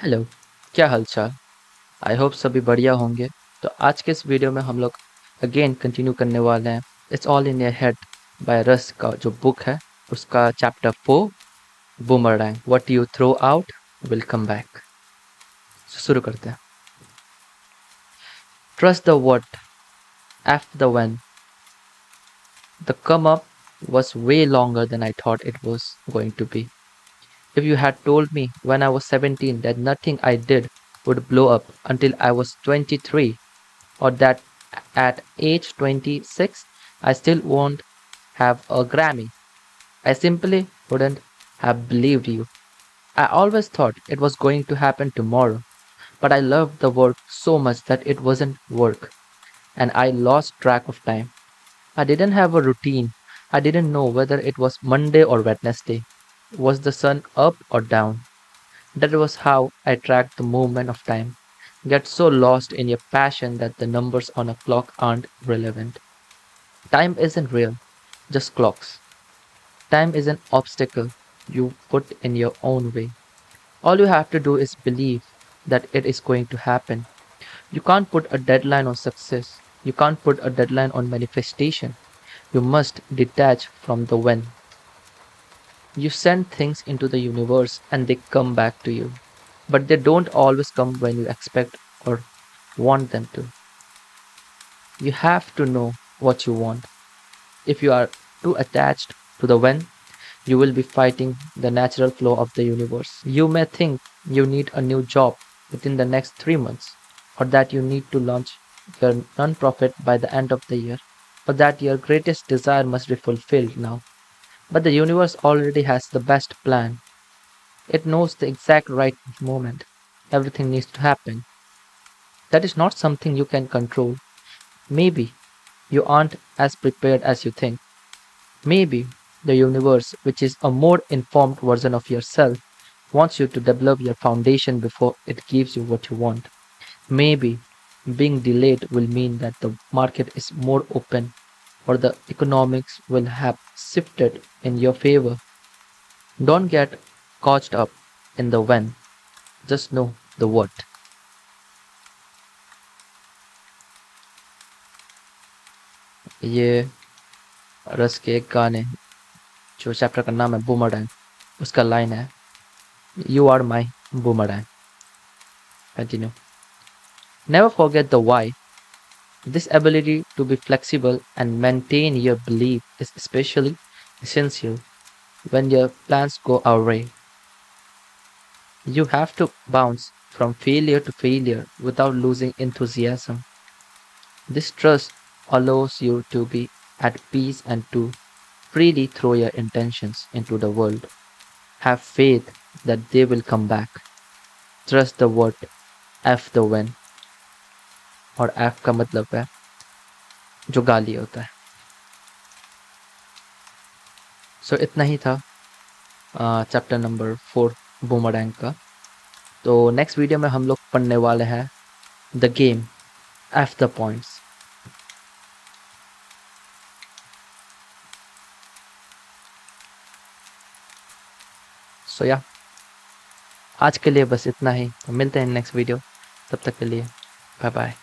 Hello, क्या हालचाल। I hope सभी बढ़िया होंगे। तो आज के इस वीडियो में हम लोग अगेन कंटिन्यू करने वाले हैं it's all in your head by Russ का जो बुक है उसका chapter 4 boomerang what you throw out will come back. शुरू करते हैं। Trust the what F the when the come up was way longer than I thought it was going to be. If you had told me when I was 17 that nothing I did would blow up until I was 23, or that at age 26 I still won't have a Grammy, I simply wouldn't have believed you. I always thought it was going to happen tomorrow, but I loved the work so much that it wasn't work, and I lost track of time. I didn't have a routine. I didn't know whether it was Monday or Wednesday. Was the sun up or down? That was how I tracked the movement of time. Get so lost in your passion that the numbers on a clock aren't relevant. Time isn't real, just clocks. Time is an obstacle you put in your own way. All you have to do is believe that it is going to happen. You can't put a deadline on success. You can't put a deadline on manifestation. You must detach from the when. You send things into the universe and they come back to you. But they don't always come when you expect or want them to. You have to know what you want. If you are too attached to the when, you will be fighting the natural flow of the universe. You may think you need a new job within the next 3 months, or that you need to launch your non-profit by the end of the year, or that your greatest desire must be fulfilled now. But the universe already has the best plan. It knows the exact right moment. Everything needs to happen. That is not something you can control. Maybe you aren't as prepared as you think. Maybe the universe, which is a more informed version of yourself, wants you to develop your foundation before it gives you what you want. Maybe being delayed will mean that the market is more open or the economics will have shifted in your favor. Don't get caught up in the when, just know the what. ये रस के एक गाने जो chapter का नाम है boomerang उसका लाइन है you are my boomerang. Continue. Never forget the why. This ability to be flexible and maintain your belief is especially essential when your plans go awry. You have to bounce from failure to failure without losing enthusiasm. This trust allows you to be at peace and to freely throw your intentions into the world. Have faith that they will come back. Trust the what, F the when, और F का मतलब है जो गाली होता है। सो इतना ही था चैप्टर नंबर 4 बूमरैंग का। तो नेक्स्ट वीडियो में हम लोग पढ़ने वाले हैं the game of the points. So या आज के लिए बस इतना ही। तो मिलते हैं नेक्स्ट वीडियो। तब तक के लिए बाय बाय।